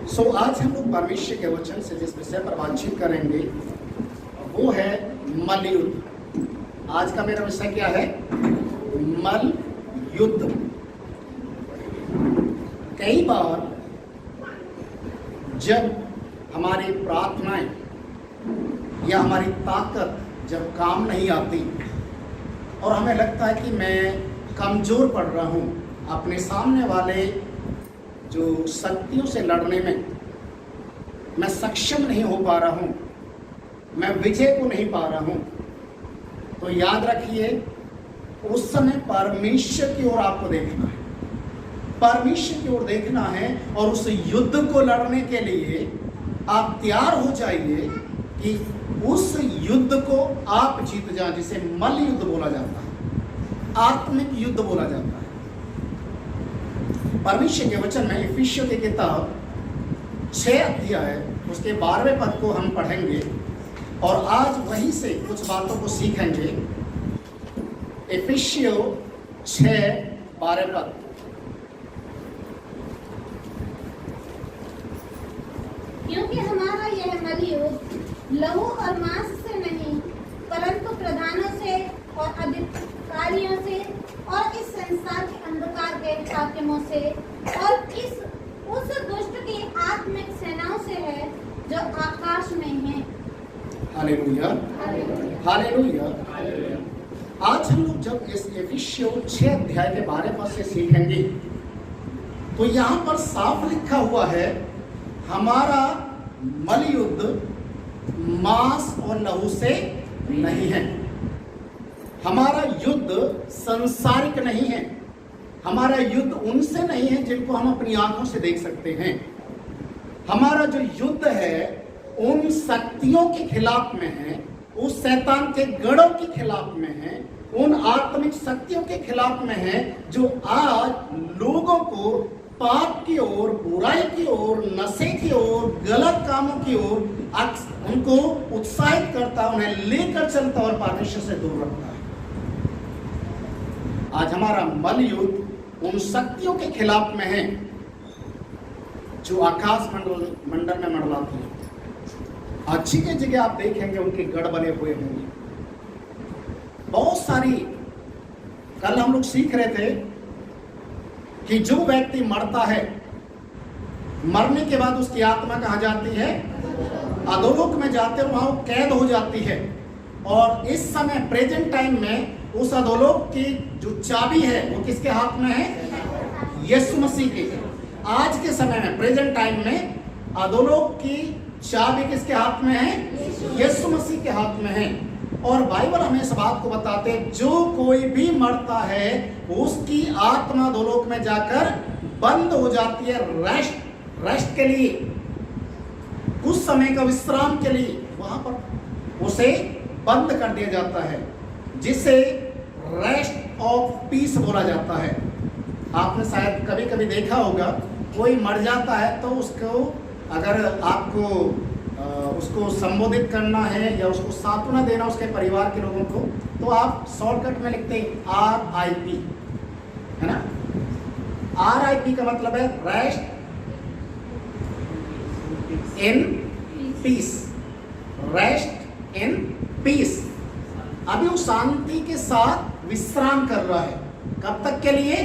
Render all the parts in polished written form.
आज हम लोग परमेश्वर के वचन से जिस विषय पर बातचीत करेंगे वो है मल युद्ध। आज का मेरा विषय क्या है? मल युद्ध। कई बार जब हमारी प्रार्थनाएं या हमारी ताकत जब काम नहीं आती और हमें लगता है कि मैं कमज़ोर पड़ रहा हूँ, अपने सामने वाले जो शक्तियों से लड़ने में मैं सक्षम नहीं हो पा रहा हूँ, मैं विजय को नहीं पा रहा हूँ, तो याद रखिए उस समय परमेश्वर की ओर आपको देखना है, परमेश्वर की ओर देखना है और उस युद्ध को लड़ने के लिए आप तैयार हो जाइए कि उस युद्ध को आप जीत जाएं, जिसे मल युद्ध बोला जाता है, आत्मिक युद्ध बोला जाता है। परमेश्वर के वचन में इफिसियों की किताब 6 अध्याय उसके 12वें पद को हम पढ़ेंगे और आज वहीं से कुछ बातों को सीखेंगे। इफिसियों 6:12 पद। क्योंकि हमारा यह मल युद्ध लहू और मांस से नहीं, परंतु प्रधानों से और अधिकारियों से और इस संसार के अंधकार के हाकिमों से और उस दुष्ट की आत्मिक सेनाओं से है जो आकाश में है। Hallelujah, hallelujah. आज हम लोग जब इस इफिसियों 6 अध्याय के 12 पद से सीखेंगे तो यहाँ पर साफ लिखा हुआ है हमारा मल युद्ध मांस और लहू से नहीं है, हमारा युद्ध संसारिक नहीं है, हमारा युद्ध उनसे नहीं है जिनको हम अपनी आंखों से देख सकते हैं। हमारा जो युद्ध है उन शक्तियों के खिलाफ में है, उस शैतान के गढ़ों के खिलाफ में है, उन आत्मिक शक्तियों के खिलाफ में है जो आज लोगों को पाप की ओर, बुराई की ओर, नशे की ओर, गलत कामों की ओर उनको उत्साहित करता, उन्हें लेकर चलता और परमेश्वर से दूर रखता है। आज हमारा मल युद्ध उन शक्तियों के खिलाफ में है जो आकाश मंडल में मंडलाती है। अच्छी की जगह आप देखेंगे उनके गढ़ बने हुए होंगे। बहुत सारी कल हम लोग सीख रहे थे कि जो व्यक्ति मरता है, मरने के बाद उसकी आत्मा कहाँ जाती है? अधोलोक में जाते हैं, वहां वो कैद हो जाती है। और इस समय प्रेजेंट टाइम में उस अधोलोक की जो चाबी है वो किसके हाथ में है? यीशु मसीह की। आज के समय में प्रेजेंट टाइम में अधोलोक की चाबी किसके हाथ में है? यीशु मसीह के हाथ में है। और बाइबल हमें इस बात को बताते हैं जो कोई भी मरता है उसकी आत्मा अधोलोक में जाकर बंद हो जाती है, रेस्ट के लिए, कुछ समय का विश्राम के लिए वहां पर उसे बंद कर दिया जाता है, जिसे रेस्ट ऑफ पीस बोला जाता है। आपने शायद कभी कभी देखा होगा कोई मर जाता है तो उसको अगर आपको उसको संबोधित करना है या उसको सांत्वना देना उसके परिवार के लोगों को, तो आप शॉर्टकट में लिखते हैं RIP, है ना? RIP का मतलब है rest in peace, rest in peace. अभी वो शांति के साथ विश्राम कर रहा है। कब तक के लिए?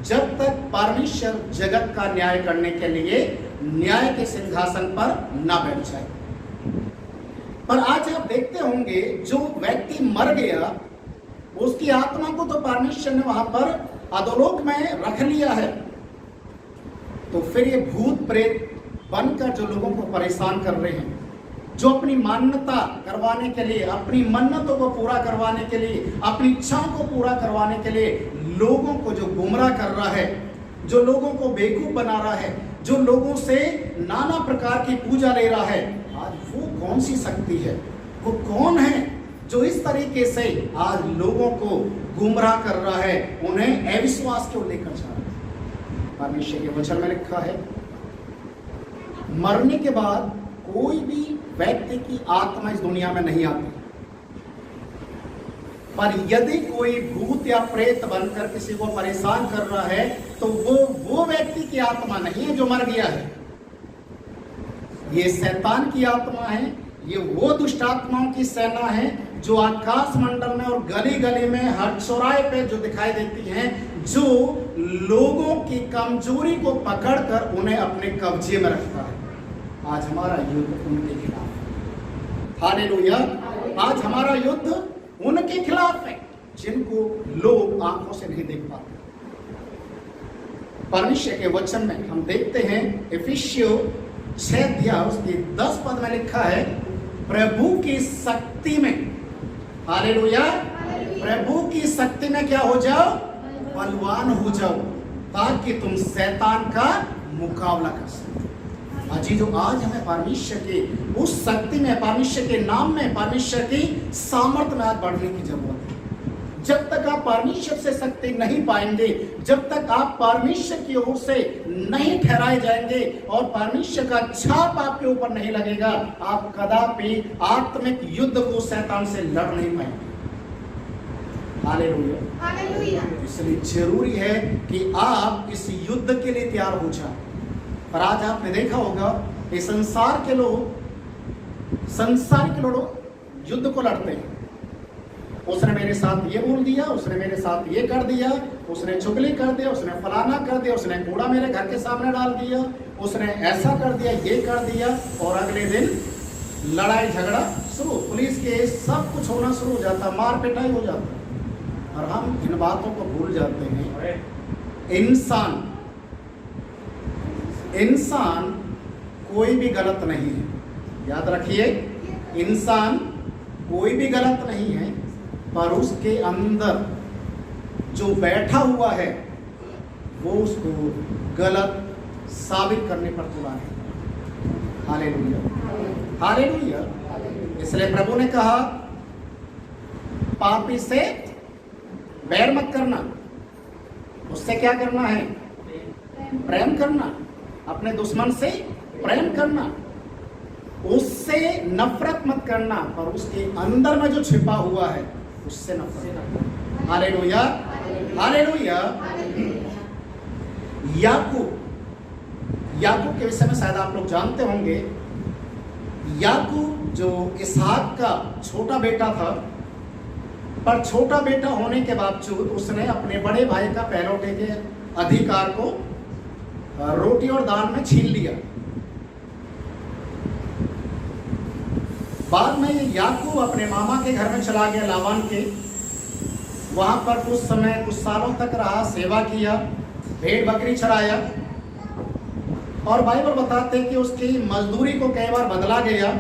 जब तक परमेश्वर जगत का न्याय करने के लिए न्याय के सिंहासन पर ना बैठ जाए। पर आज आप देखते होंगे जो व्यक्ति मर गया उसकी आत्मा को तो परमेश्वर ने वहां पर अधोलोक में रख लिया है, तो फिर ये भूत प्रेत बनकर जो लोगों को परेशान कर रहे हैं, जो अपनी मान्यता करवाने के लिए, अपनी मन्नतों को पूरा करवाने के लिए, अपनी इच्छाओं को पूरा करवाने के लिए लोगों को जो गुमराह कर रहा है, जो लोगों को बेवकूफ बना रहा है, जो लोगों से नाना प्रकार की पूजा ले रहा है, आज वो कौन सी शक्ति है? वो कौन है जो इस तरीके से आज लोगों को गुमराह कर रहा है, उन्हें अविश्वास की ओर लेकर जा रहा है? परमेश्वर के वचन में लिखा है मरने के बाद कोई भी व्यक्ति की आत्मा इस दुनिया में नहीं आती, पर यदि कोई भूत या प्रेत बनकर किसी को परेशान कर रहा है तो वो व्यक्ति की आत्मा नहीं है जो मर गया है, ये शैतान की आत्मा है, ये वो दुष्ट आत्माओं की सेना है जो आकाश मंडल में और गली गली में हर चौराहे पे जो दिखाई देती हैं, जो लोगों की कमजोरी को पकड़कर उन्हें अपने कब्जे में रखता है। आज हमारा युद्ध उनके खिलाफ है। हालेलुया। आज हमारा युद्ध उनके खिलाफ है जिनको लोग आंखों से नहीं देख पाते। परमेश्वर के वचन में हम देखते हैं, इफिसियों 6 अध्याय उसके 10 पद में लिखा है, प्रभु की शक्ति में, हालेलुया, प्रभु की शक्ति में क्या हो जाओ? बलवान हो जाओ, ताकि तुम शैतान का मुकाबला कर सको। अजी जो आज हमें परमेश्वर के उस शक्ति में, परमेश्वर के नाम में, परमेश्वर की सामर्थ्य में आज बढ़ने की जरूरत है। जब तक आप परमेश्वर से शक्ति नहीं पाएंगे, जब तक आप परमेश्वर की ओर से नहीं ठहराए जाएंगे और परमेश्वर का छाप आपके ऊपर नहीं लगेगा, आप कदापि आत्मिक युद्ध को शैतान से लड़ नहीं पाएंगे। Hallelujah, hallelujah. इसलिए जरूरी है कि आप इस युद्ध के लिए तैयार हो जाएं। पर आज आपने देखा होगा कि संसार के लोग युद्ध को लड़ते हैं। उसने मेरे साथ ये बोल दिया, उसने मेरे साथ ये कर दिया, उसने चुगली कर दिया, उसने फलाना कर दिया, उसने कूड़ा मेरे घर के सामने डाल दिया, उसने ऐसा कर दिया, ये कर दिया, और अगले दिन लड़ाई झगड़ा शुरू, पुलिस केस, सब कुछ होना शुरू हो जाता, मार पिटाई हो जाता। और हम इन बातों को भूल जाते हैं। इंसान कोई भी गलत नहीं है। याद रखिए, इंसान कोई भी गलत नहीं है, पर उसके अंदर जो बैठा हुआ है वो उसको गलत साबित करने पर तुला है। Hallelujah, hallelujah. इसलिए प्रभु ने कहा, पापी से बैर मत करना, उससे क्या करना है? प्रेम करना। अपने दुश्मन से प्रेम करना, उससे नफरत मत करना, पर उसके अंदर में जो छिपा हुआ है उससे नफरत करना। Hallelujah, hallelujah. याकूब के विषय में शायद आप लोग जानते होंगे। याकूब जो इसहाक का छोटा बेटा था, पर छोटा बेटा होने के बावजूद उसने अपने बड़े भाई का पहलौठे के अधिकार को रोटी और दान में छीन लिया। बाद में याकूब अपने मामा के घर में चला गया, लाबान के। वहां पर कुछ समय, कुछ सालों तक रहा, सेवा किया, भेड़ बकरी चराया, और बाइबल बताते हैं कि उसकी मजदूरी को कई बार बदला गया।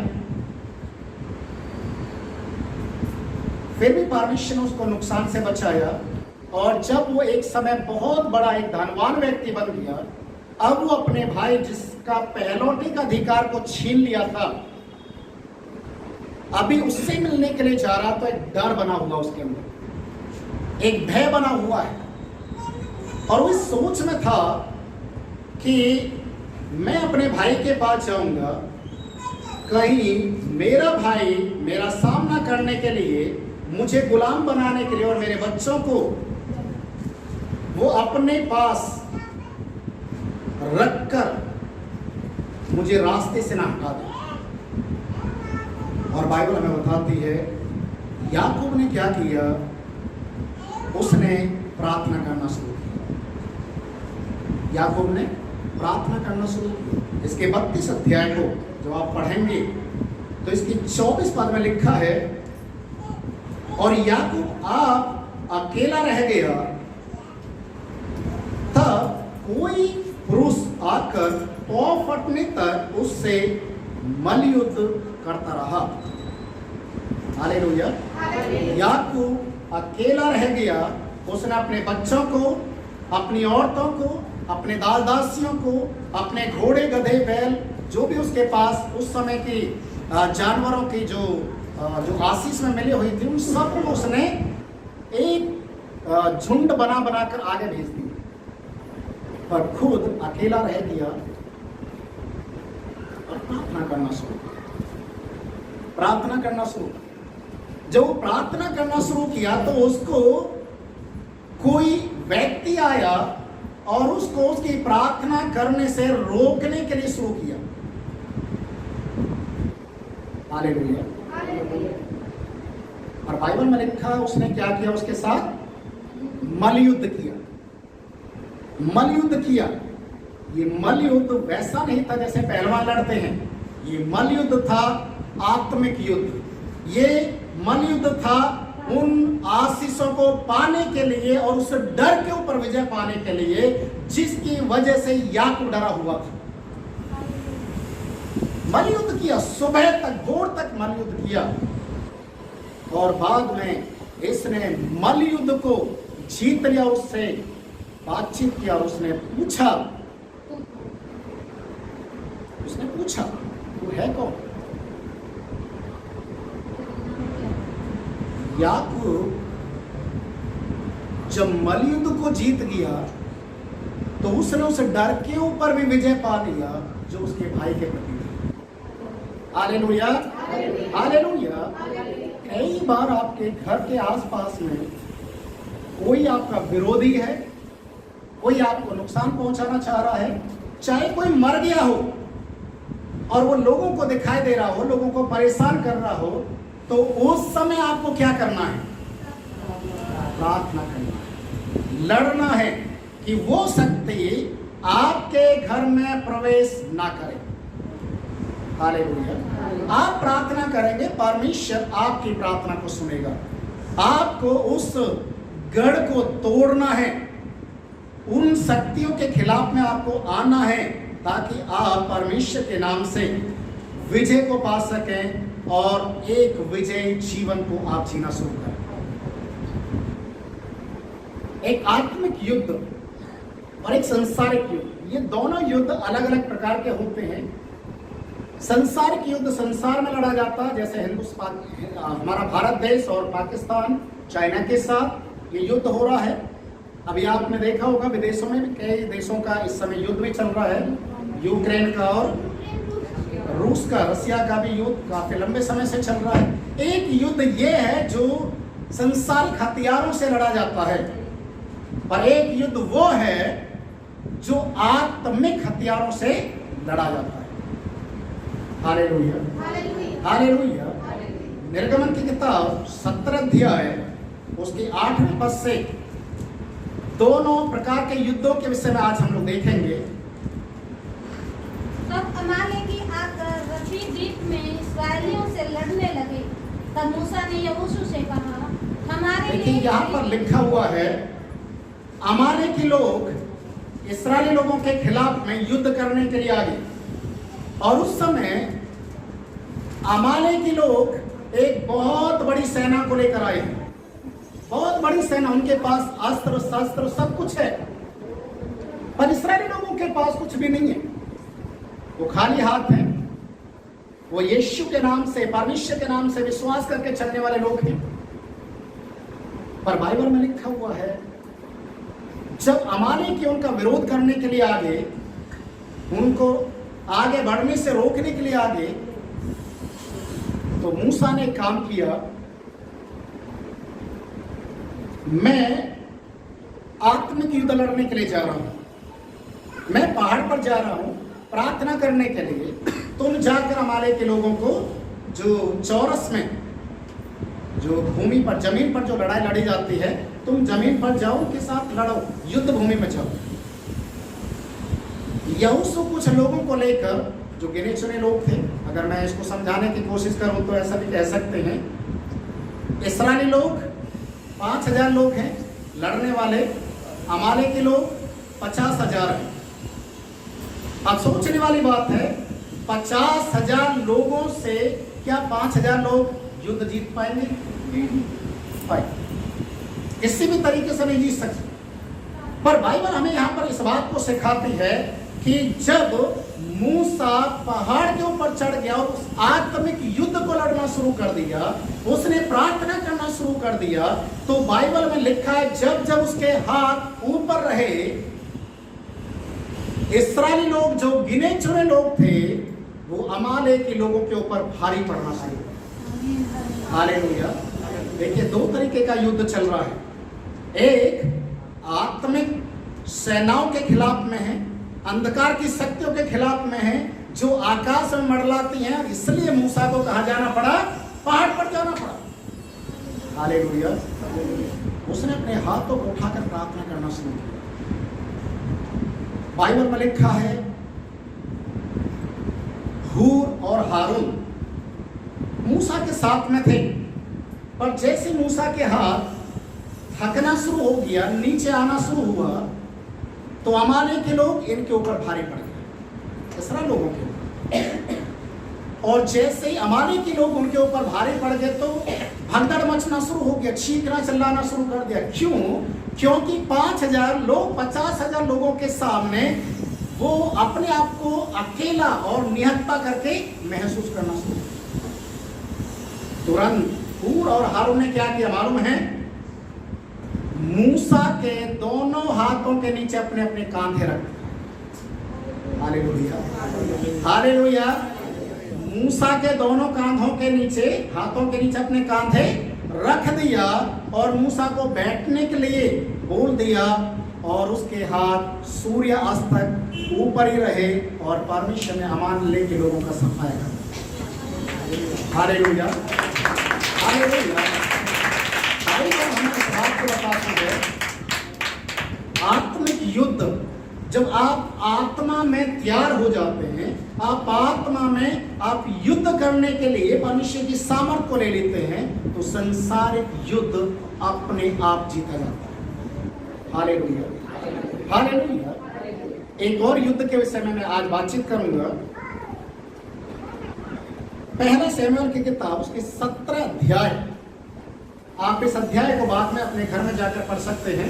फिर भी परमेश्वर ने उसको नुकसान से बचाया, और जब वो एक समय बहुत बड़ा एक धनवान व्यक्ति बन गया, अब वो अपने भाई जिसका पहलौठी का अधिकार को छीन लिया था, अभी उससे मिलने के लिए जा रहा, तो एक डर बना हुआ उसके अंदर, एक भय बना हुआ है, और वो इस सोच में था कि मैं अपने भाई के पास जाऊंगा, कहीं मेरा भाई मेरा सामना करने के लिए, मुझे गुलाम बनाने के लिए और मेरे बच्चों को वो अपने पास रखकर मुझे रास्ते से ना हटा दे। और बाइबल हमें बताती है याकूब ने क्या किया, उसने प्रार्थना करना शुरू किया। याकूब ने प्रार्थना करना शुरू किया। इसके 32 अध्याय को जब आप पढ़ेंगे तो इसकी 24 पद में लिखा है, और याकूब आप अकेला रह गया, तब कोई पुरुष आकर पौ फटने तक उससे मल्लयुद्ध करता रहा। हालेलुया। याकूब अकेला रह गया, उसने अपने बच्चों को, अपनी औरतों को, अपने दास दासियों को, अपने घोड़े गधे बैल जो भी उसके पास उस समय की जानवरों की जो आशीष में मिली हुई थी, उन सब को उसने एक झुंड बना बनाकर आगे भेज दिया, पर खुद अकेला रह गया और प्रार्थना करना शुरू किया। प्रार्थना करना शुरू किया। जब वो प्रार्थना करना शुरू किया तो उसको कोई व्यक्ति आया और उसको उसकी प्रार्थना करने से रोकने के लिए शुरू किया। हालेलुया। और बाइबल में लिखा उसने क्या किया, उसके साथ मलयुद्ध किया। मलयुद्ध किया। ये मलयुद्ध वैसा नहीं था जैसे पहलवान लड़ते हैं, ये मलयुद्ध था आत्मिक युद्ध। ये मलयुद्ध था उन आशीषों को पाने के लिए और उस डर के ऊपर विजय पाने के लिए जिसकी वजह से याकूब डरा हुआ था। मलयुद्ध किया, सुबह तक भोर तक मलयुद्ध किया और बाद में इसने मलयुद्ध को जीत लिया। उससे बातचीत किया और उसने पूछा तू है कौन? याकूब जब मलयुद्ध को जीत गया तो उसने उस डर के ऊपर भी विजय पा लिया जो उसके भाई के प्रति था। Hallelujah, hallelujah. कई बार आपके घर के आसपास में कोई आपका विरोधी है, कोई आपको नुकसान पहुंचाना चाह रहा है, चाहे कोई मर गया हो और वो लोगों को दिखाई दे रहा हो, लोगों को परेशान कर रहा हो, तो उस समय आपको क्या करना है? प्रार्थना करना है, लड़ना है कि वो शक्ति आपके घर में प्रवेश ना करे। हालेलुया। आप प्रार्थना करेंगे, परमेश्वर आपकी प्रार्थना को सुनेगा। आपको उस गढ़ को तोड़ना है, उन शक्तियों के खिलाफ में आपको आना है ताकि आप परमेश्वर के नाम से विजय को पा सकें और एक विजयी जीवन को आप जीना शुरू करें। एक आत्मिक युद्ध और एक सांसारिक युद्ध, ये दोनों युद्ध अलग अलग प्रकार के होते हैं। सांसारिक युद्ध संसार में लड़ा जाता है, जैसे हिंदुस्तान, हमारा भारत देश और पाकिस्तान चाइना के साथ ये युद्ध हो रहा है। अभी आपने देखा होगा विदेशों में भी कई देशों का इस समय युद्ध भी चल रहा है, यूक्रेन का और रूस का, रसिया का भी युद्ध काफी लंबे समय से चल रहा है। एक युद्ध ये है जो सांसारिक हथियारों से लड़ा जाता है और एक युद्ध वो है जो आत्मिक हथियारों से लड़ा जाता है। Hallelujah, hallelujah. निर्गमन की किताब 17 अध्याय उसकी 8वें पद से दोनों प्रकार के युद्धों के विषय में आज हम लोग देखेंगे। तब अमालेकी आकर रफीद द्वीप में इस्राएलियों से लड़ने लगे। तब मूसा ने यहोशू से कहा, हमारे देखिए लिए यहाँ पर लिखा हुआ है अमालेकी लोग इस्राएली लोगों के खिलाफ में युद्ध करने के लिए आ गए और उस समय अमालेकी लोग एक बहुत बड़ी सेना को लेकर आए हैं। बहुत बड़ी सेना, उनके पास अस्त्र शस्त्र सब कुछ है, पर इस्राएली लोगों के पास कुछ भी नहीं है। वो खाली हाथ हैं। वो यीशु के नाम से, परमेश्वर के नाम से विश्वास करके चलने वाले लोग हैं। पर बाइबल में लिखा हुआ है जब अमालेकी उनका विरोध करने के लिए आगे, उनको आगे बढ़ने से रोकने के लिए आगे, तो मूसा ने काम किया, मैं आत्मिक युद्ध लड़ने के लिए जा रहा हूं, मैं पहाड़ पर जा रहा हूं प्रार्थना करने के लिए। तुम जाकर अमालेकी लोगों को जो चौरस में, जो भूमि पर, जमीन पर जो लड़ाई लड़ी जाती है, तुम जमीन पर जाओ, उनके साथ लड़ो, युद्ध भूमि में जाओ। यहोशू कुछ लोगों को लेकर, जो गिने चुने लोग थे, अगर मैं इसको समझाने की कोशिश करूं तो ऐसा भी कह सकते हैं, इस्राएली लोग 5000 लोग हैं लड़ने वाले, अमालेकी लोग 50,000 हैं। अब सोचने वाली बात है, 50,000 लोगों से क्या 5,000 लोग युद्ध जीत पाएंगे? किसी भी तरीके से नहीं जीत सकते। पर बाइबल हमें यहाँ पर इस बात को सिखाती है कि जब मूसा पहाड़ के ऊपर चढ़ गया और उस आत्मिक युद्ध को लड़ना शुरू कर दिया, उसने प्रार्थना करना शुरू कर दिया, तो बाइबल में लिखा है जब जब उसके हाथ ऊपर रहे, इस्राएली लोग जो गिने चुने लोग थे वो अमालेकी लोगों के ऊपर भारी पड़ना शुरू हुआ। हालेलुया। देखिए दो तरीके का युद्ध चल रहा है, एक आत्मिक सेनाओं के खिलाफ में है, अंधकार की शक्तियों के खिलाफ में है, जो आकाश में मंडलाती हैं, इसलिए मूसा को कहा जाना पड़ा, पहाड़ पर जाना पड़ा। हालेलुया। उसने अपने हाथों को उठाकर प्रार्थना करना शुरू किया। बाइबल में लिखा है हूर और हारून मूसा के साथ में थे, पर जैसे मूसा के हाथ थकना शुरू हो गया, नीचे आना शुरू हुआ, तो अमालेक के लोग इनके ऊपर भारी पड़ गए, इसराइल लोगों के ऊपर। और जैसे ही अमालेक के लोग उनके ऊपर भारी पड़ गए तो भगदड़ मचना शुरू हो गया, चीखना चिल्लाना शुरू कर दिया। क्यों? क्योंकि 5,000 लोग 50,000 लोगों के सामने वो अपने आप को अकेला और निहत्ता करके महसूस करना शुरू किया। तुरंत हूर और हारून ने क्या किया मालूम है? मूसा के दोनों हाथों के नीचे अपने अपने कांधे रख दिए। Hallelujah, hallelujah. मूसा के दोनों कांधों के नीचे, हाथों के नीचे अपने कांधे रख दिया और मूसा को बैठने के लिए बोल दिया, और उसके हाथ सूर्य अस्त तक ऊपर ही रहे और परमेश्वर ने अमालेक के लोगों का सफाया कर। Hallelujah, hallelujah. हमें इस बात को बताते हैं, आत्मिक युद्ध, जब आप आत्मा में तैयार हो जाते हैं, आप आत्मा में आप युद्ध करने के लिए परमेश्वर की सामर्थ को ले लेते हैं, तो संसारिक युद्ध अपने आप जीता जाता है। Hallelujah, hallelujah. एक और युद्ध के विषय में मैं आज बातचीत करूंगा। पहला शमूएल की किताब, उसके 17 अध्याय, आप इस अध्याय को बाद में अपने घर में जाकर पढ़ सकते हैं।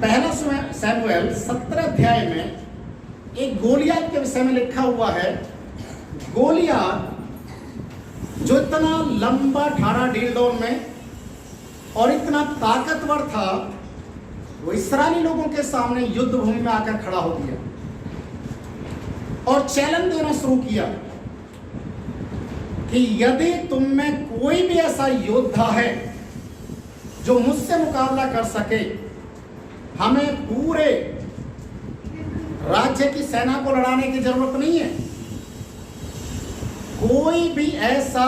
पहला शमूएल 17 अध्याय में एक गोलियात के विषय में लिखा हुआ है। गोलियात जो इतना लंबा ठाड़ा डीलडोल में और इतना ताकतवर था, वो इस्राएली लोगों के सामने युद्ध भूमि में आकर खड़ा हो गया और चैलेंज देना शुरू किया कि यदि तुम में कोई भी ऐसा योद्धा है जो मुझसे मुकाबला कर सके, हमें पूरे राज्य की सेना को लड़ाने की जरूरत नहीं है। कोई भी ऐसा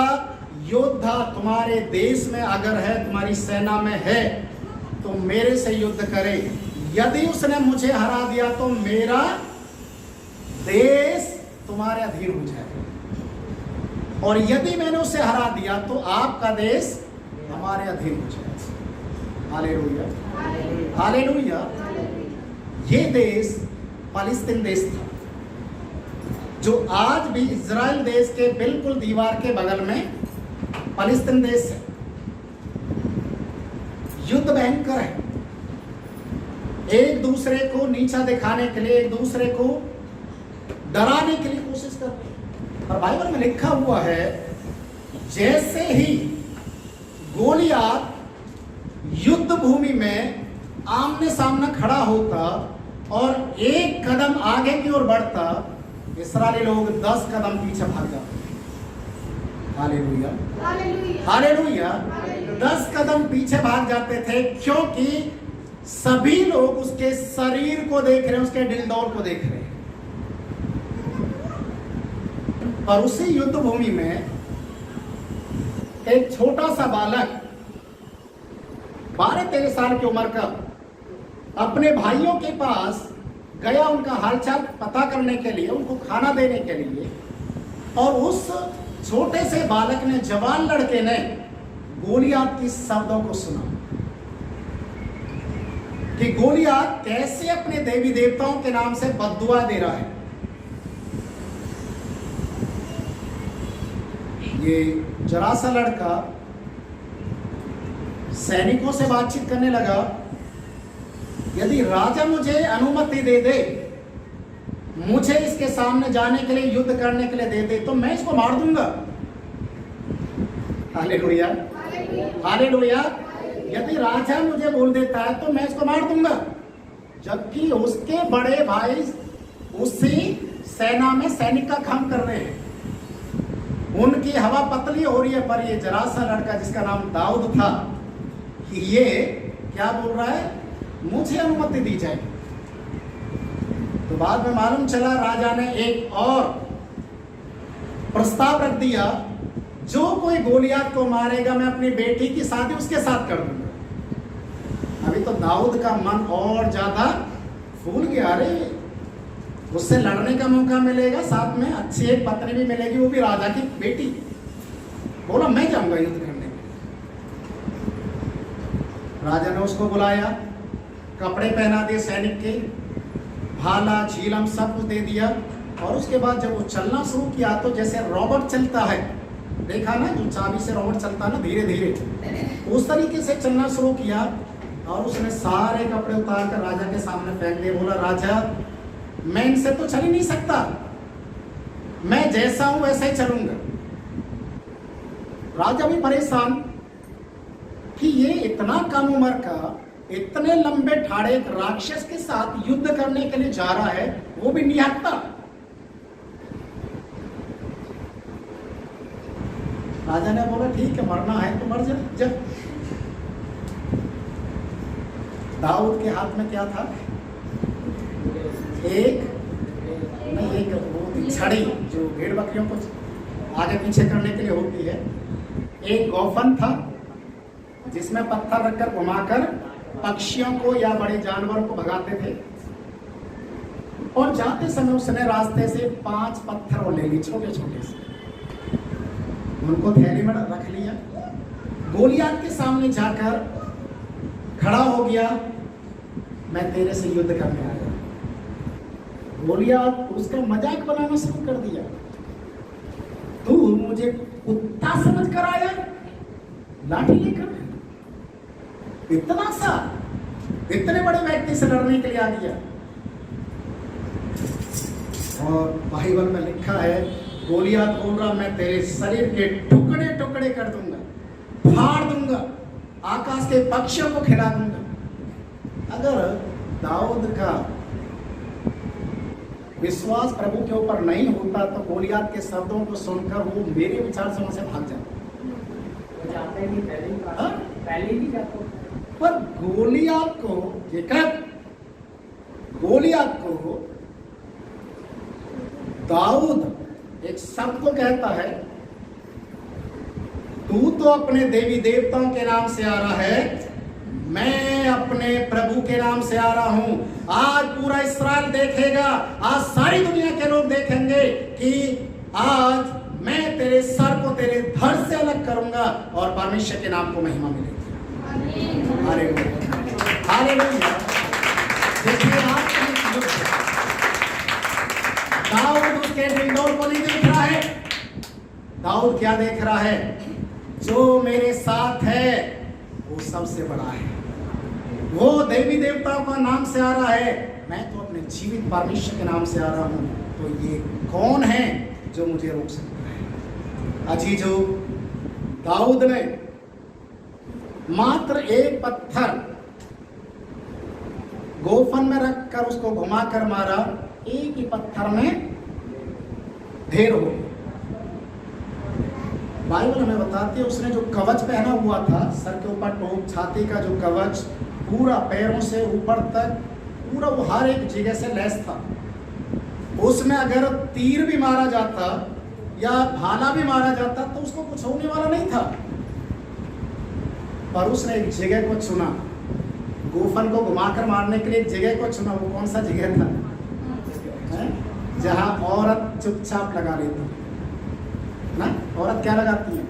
योद्धा तुम्हारे देश में अगर है, तुम्हारी सेना में है, तो मेरे से युद्ध करे। यदि उसने मुझे हरा दिया तो मेरा देश तुम्हारे अधीन हो जाएगा, और यदि मैंने उसे हरा दिया तो आपका देश हमारे अधीन हो जाएगा। Hallelujah, hallelujah. ये देश फालिस्तीन देश था, जो आज भी इजराइल देश के बिल्कुल दीवार के बगल में फालिस्तीन देश है। युद्ध भयंकर है, एक दूसरे को नीचा दिखाने के लिए, एक दूसरे को डराने के लिए कोशिश करते हैं। और बाइबल में लिखा हुआ है, जैसे ही गोलियात युद्ध भूमि में आमने सामने खड़ा होता और एक कदम आगे की ओर बढ़ता, इस्राएली लोग 10 कदम पीछे भाग जाते। Hallelujah, hallelujah. 10 कदम पीछे भाग जाते थे, क्योंकि सभी लोग उसके शरीर को देख रहे हैं, उसके डिलडोर को देख रहे हैं। पर उसी युद्ध भूमि में एक छोटा सा बालक 12-13 साल की उम्र का अपने भाइयों के पास गया, उनका हालचाल पता करने के लिए, उनको खाना देने के लिए। और उस छोटे से बालक ने, जवान लड़के ने, गोलियात की शब्दों को सुना कि गोलियात कैसे अपने देवी देवताओं के नाम से बद्दुआ दे रहा है। ये जरा सा लड़का सैनिकों से बातचीत करने लगा, यदि राजा मुझे अनुमति दे दे, मुझे इसके सामने जाने के लिए, युद्ध करने के लिए दे दे, तो मैं इसको मार दूंगा। Hallelujah, hallelujah. यदि राजा मुझे बोल देता है तो मैं इसको मार दूंगा। जबकि उसके बड़े भाई उसी सेना में सैनिक का काम कर रहे हैं, उनकी हवा पतली हो रही है। पर ये जरा सा लड़का जिसका नाम दाऊद था, ये क्या बोल रहा है? मुझे अनुमति दी जाए। तो बाद में मालूम चला राजा ने एक और प्रस्ताव रख दिया, जो कोई गोलियत को मारेगा मैं अपनी बेटी की शादी उसके साथ कर दूंगा। अभी तो दाऊद का मन और ज्यादा फूल गया, अरे उससे लड़ने का मौका मिलेगा, साथ में अच्छी एक पत्नी भी मिलेगी, वो भी राजा की बेटी। बोला मैं जाऊंगा युद्ध करने। राजा ने उसको बुलाया, कपड़े पहना दिए सैनिक के, भाला झीलम सब कुछ दे दिया, और उसके बाद जब वो चलना शुरू किया तो जैसे रॉबर्ट चलता है, देखा ना जो चाबी से रॉबर्ट चलता है ना धीरे धीरे, उस तरीके से चलना शुरू किया। और उसने सारे कपड़े उतार कर राजा के सामने फेंक दिए। बोला राजा मैं इनसे तो चल ही नहीं सकता, मैं जैसा हूं वैसा ही चलूंगा। राजा भी परेशान कि ये इतना कम उम्र का, इतने लंबे ठाड़े एक राक्षस के साथ युद्ध करने के लिए जा रहा है, वो भी निहत्ता। राजा ने बोला ठीक है, मरना है तो मर जा। दाऊद के हाथ में क्या था? एक वो छड़ी जो भेड़ बकरियों को आगे पीछे करने के लिए होती है। एक गोफन था जिसमें पत्थर रखकर घुमाकर पक्षियों को या बड़े जानवरों को भगाते थे। और जाते समय उसने रास्ते से 5 पत्थर ले लिए, छोटे छोटे से, उनको थैली में रख लिया। गोलियत के सामने जाकर खड़ा हो गया, मैं तेरे से युद्ध करने आया। गोलियत उसका मजाक बनाना शुरू कर दिया, तू मुझे कुत्ता समझ कर आया, लाठी लेकर, इतना सा, इतने बड़े व्यक्ति से लड़ने के लिए आ गया। और बाइबल में लिखा है, गोलियत बोल रहा मैं तेरे शरीर के टुकड़े टुकड़े कर दूंगा, फाड़ दूंगा, आकाश के पक्षियों को खिला दूंगा। अगर दाऊद का विश्वास प्रभु के ऊपर नहीं होता तो गोलियत के शब्दों को सुनकर वो मेरे विचार से वहां से भाग जाता। पहले ही जाता। पर गोलियत को दाऊद एक शब्द को कहता है, तू तो अपने देवी देवताओं के नाम से आ रहा है, मैं अपने प्रभु के नाम से आ रहा हूं। आज पूरा इस्राएल देखेगा, आज सारी दुनिया के लोग देखेंगे कि आज मैं तेरे सर को तेरे धड़ से अलग करूंगा और परमेश्वर के नाम को महिमा मिलेगी। हालेलुया। देखिए दाऊद उसके डिंडोर को नहीं देख रहा है। दाऊद क्या देख रहा है? जो मेरे साथ है वो सबसे बड़ा है, वो देवी देवताओं का नाम से आ रहा है, मैं तो अपने जीवित परमेश्वर के नाम से आ रहा हूं। तो ये कौन है जो मुझे रोक सकता है? अजीजों, दाऊद ने मात्र एक पत्थर गोफन में रखकर उसको घुमाकर मारा, एक ही पत्थर में ढेर हो गया। बाइबल हमें बताती है उसने जो कवच पहना हुआ था, सर के ऊपर टोप, छाती का जो कवच, पूरा पैरों से ऊपर तक पूरा वो हर एक जगह से लैस था। उसमें अगर तीर भी मारा जाता या भाला भी मारा जाता तो उसको कुछ होने वाला नहीं था। पर उसने एक जगह को चुना, गोफन को घुमाकर मारने के लिए एक जगह को चुना। वो कौन सा जगह था? जहां औरत चुपचाप लगा लेती ना, औरत क्या लगाती है?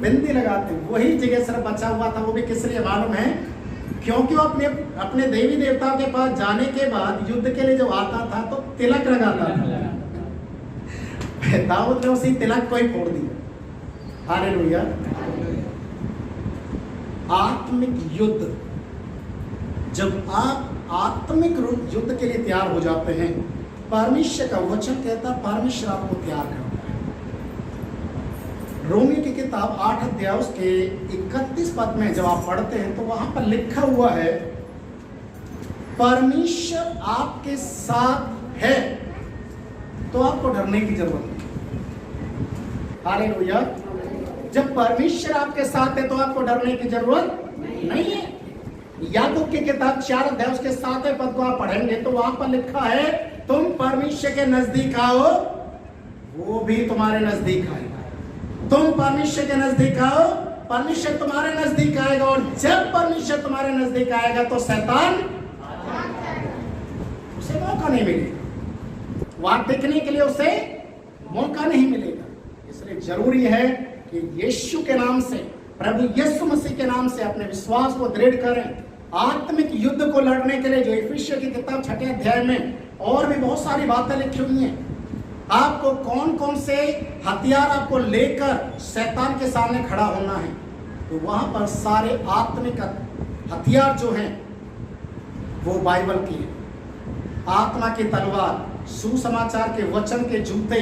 बिंदी लगाते हैं। वही जगह सिर्फ बचा हुआ था। वो भी किस लिए मालूम है? क्योंकि वो अपने देवी देवताओं के पास जाने के बाद युद्ध के लिए जब आता था तो तिलक लगाता था। दाऊद ने उसी तिलक को ही फोड़ दिया। हालेलुया। आत्मिक युद्ध, जब आप आत्मिक युद्ध के लिए तैयार हो जाते हैं, परमेश्वर का वचन कहता है परमेश्वर आपको तैयार करता है। रोमी की किताब 8 अध्याय उसके 31 पद में जब आप पढ़ते हैं तो वहां पर लिखा हुआ है, परमेश्वर आपके साथ है तो आपको डरने की जरूरत नहीं। हालेलुया। जब परमेश्वर आपके साथ है तो आपको डरने की जरूरत नहीं है। याकूब की किताब 4 अध्याय उसके 7वें पद को आप पढ़ेंगे तो वहां पर लिखा है, तुम परमेश्वर के नजदीक आओ वो भी तुम्हारे नजदीक आएगा। तुम परमेश्वर के नजदीक आओ, परमेश्वर तुम्हारे नजदीक आएगा। और जब परमेश्वर तुम्हारे नजदीक आएगा तो शैतान उसे मौका नहीं मिलेगा, वहां टिकने के लिए उसे मौका नहीं मिलेगा। इसलिए जरूरी है कि यीशु के नाम से, प्रभु यीशु मसीह के नाम से अपने विश्वास को दृढ़ करें। आत्मिक युद्ध को लड़ने के लिए जो इफिसियों की किताब 6 अध्याय में और भी बहुत सारी बातें लिखी हुई हैं, आपको कौन कौन से हथियार आपको लेकर शैतान के सामने खड़ा होना है, तो वहां पर सारे आत्मिक हथियार जो हैं वो बाइबल की है। आत्मा की तलवार, सुसमाचार के वचन के जूते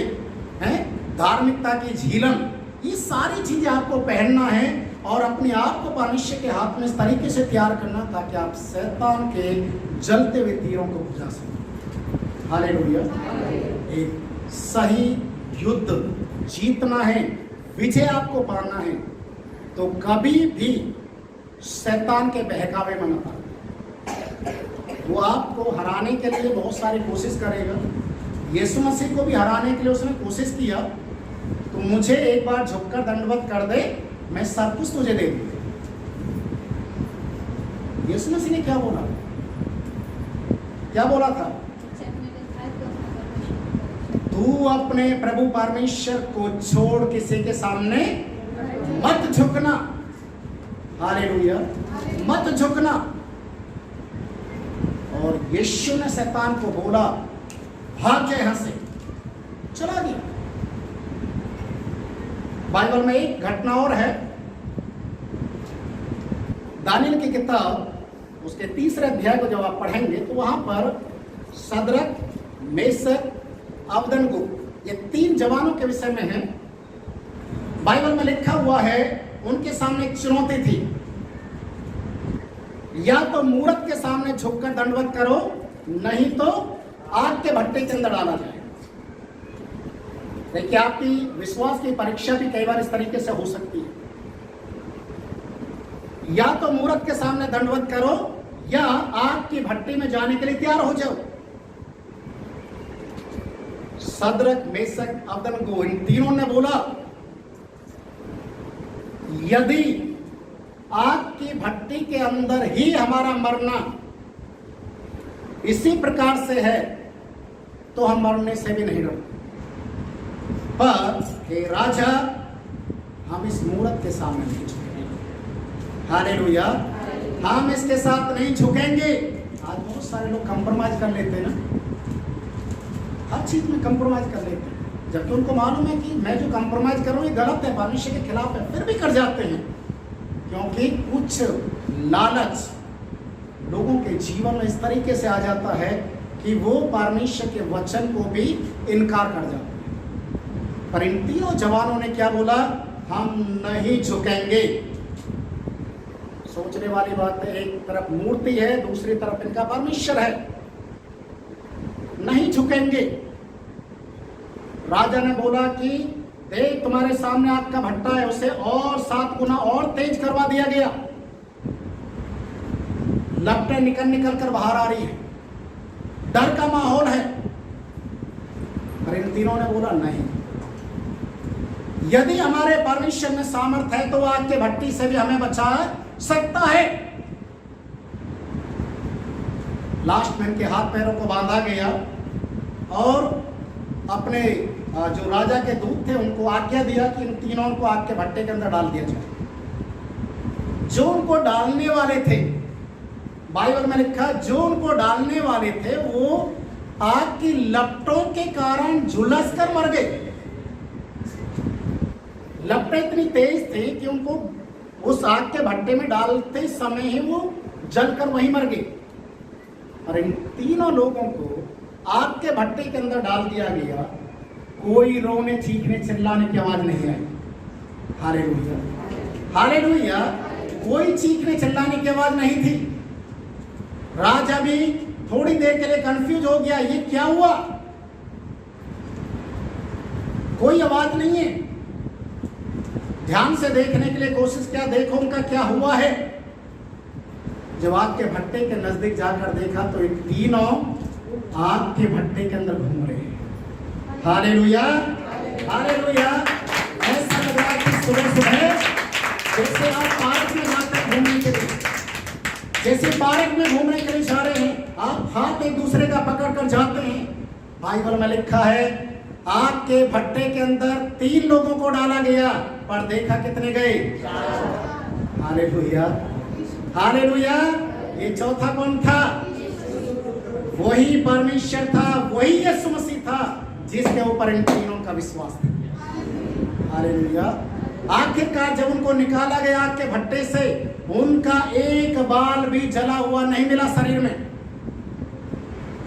हैं, धार्मिकता की झीलन, ये सारी चीजें आपको पहनना है और अपने आप को परमेश्वर के हाथ में इस तरीके से तैयार करना ताकि आप शैतान के जलते हुए तीरों को बुझा सकें। हालेलुया। एक सही युद्ध जीतना है, विजय आपको पाना है, तो कभी भी शैतान के बहकावे में मत आना। वो आपको हराने के लिए बहुत सारी कोशिश करेगा। यीशु मसीह को भी हराने के लिए उसने कोशिश किया, तो मुझे एक बार झुककर दंडवत कर दे, मैं सब कुछ तुझे दे दूंगा। यीशु मसीह ने क्या बोला? क्या बोला था? तू अपने प्रभु परमेश्वर को छोड़ किसी के सामने मत झुकना। हालेलुया, मत झुकना। और यीशु ने शैतान को बोला, भाग जा यहां से, चला गया। बाइबल में एक घटना और है, दानियल की किताब उसके 3 अध्याय को जब आप पढ़ेंगे तो वहां पर सदरक, मेशक, अबदनगो, ये 3 जवानों के विषय में है। बाइबल में लिखा हुआ है, उनके सामने एक चुनौती थी, या तो मूरत के सामने झुककर दंडवत करो, नहीं तो आग के भट्टे के अंदर डाला जाए। देखिए, आपकी विश्वास की परीक्षा भी कई बार इस तरीके से हो सकती है, या तो मूरत के सामने दंडवत करो या आग की भट्टी में जाने के लिए तैयार हो जाओ। सदरक, मेशक, अबदनगो, इन तीनों ने बोला, यदि आग की भट्टी के अंदर ही हमारा मरना इसी प्रकार से है तो हम मरने से भी नहीं डरते, पर हे राजा, हम इस मूरत के सामने नहीं झुकेंगे। हालेलुया, हम इसके साथ नहीं झुकेंगे। आज बहुत सारे लोग कंप्रोमाइज कर लेते हैं ना, हर चीज में कंप्रोमाइज कर लेते हैं, जबकि उनको मालूम है कि मैं जो कंप्रोमाइज कर रहा हूं ये गलत है, परमेश्वर के खिलाफ है, फिर भी कर जाते हैं, क्योंकि कुछ लालच लोगों के जीवन में इस तरीके से आ जाता है कि वो परमेश्वर के वचन को भी इनकार कर जाते हैं। पर इन तीनों जवानों ने क्या बोला? हम नहीं झुकेंगे। सोचने वाली बात है, एक तरफ मूर्ति है, दूसरी तरफ इनका परमेश्वर है, नहीं झुकेंगे। राजा ने बोला कि देख, तुम्हारे सामने आग का भट्टा है, उसे और 7 गुना और तेज करवा दिया गया। लपटें निकल कर बाहर आ रही है, डर का माहौल है। पर इन तीनों ने बोला नहीं, यदि हमारे परमेश्वर में सामर्थ्य है तो आग के भट्टी से भी हमें बचा सकता है। लास्ट में इनके हाथ पैरों को बांधा गया और अपने जो राजा के दूत थे उनको आज्ञा दिया कि इन तीनों को आग के भट्टे के अंदर डाल दिया जाए। जो उनको डालने वाले थे, बाइबल में लिखा, जो उनको डालने वाले थे वो आग की लपटों के कारण झुलस कर मर गए। लपटें इतनी तेज थी कि उनको उस आग के भट्टे में डालते समय ही वो जलकर वहीं मर गए। और इन तीनों लोगों को आग के भट्टे के अंदर डाल दिया गया। कोई रोने, चीखने, चिल्लाने की आवाज नहीं आई। हालेलुया, हालेलुया, कोई चीखने चिल्लाने की आवाज नहीं थी। राजा भी थोड़ी देर के लिए कंफ्यूज हो गया, ये क्या हुआ? कोई आवाज नहीं है। ध्यान से देखने के लिए कोशिश किया, देखो उनका क्या हुआ है। जब आग के भट्टे के नजदीक जाकर देखा तो ये तीनों आग के भट्टे के अंदर घूम रहे हैं। Hallelujah, hallelujah. ऐसा लग रहा है कि सुबह सुबह जैसे आप पार्क में जाकर घूमने के लिए, जैसे पार्क में घूमने के लिए जा रहे हैं, आप हाथ एक दूसरे का पकड़ कर जाते हैं। बाइबल में लिखा है आग के भट्टे के अंदर 3 लोगों को डाला गया, पर देखा कितने गए? Hallelujah, hallelujah. ये चौथा कौन था? वही परमेश्वर था, वही यीशु मसीह था जिसके ऊपर इन तीनों का विश्वास था। हालेलुया। आखिरकार जब उनको निकाला गया आग के भट्टे से, उनका एक बाल भी जला हुआ नहीं मिला शरीर में।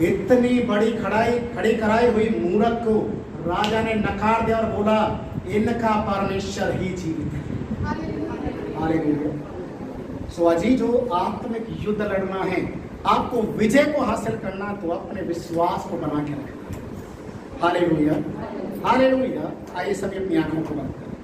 इतनी बड़ी खड़ी कराई हुई मूरत को राजा ने नकार दिया और बोला इनका परमेश्वर ही जीवित है। हालेलुया। सो अजीजों, आत्मिक युद्ध लड़ना है, आपको विजय को हासिल करना, तो अपने विश्वास को बना के रखना। Hallelujah, hallelujah. आइए सभी अपनी आंखों को बंद करें।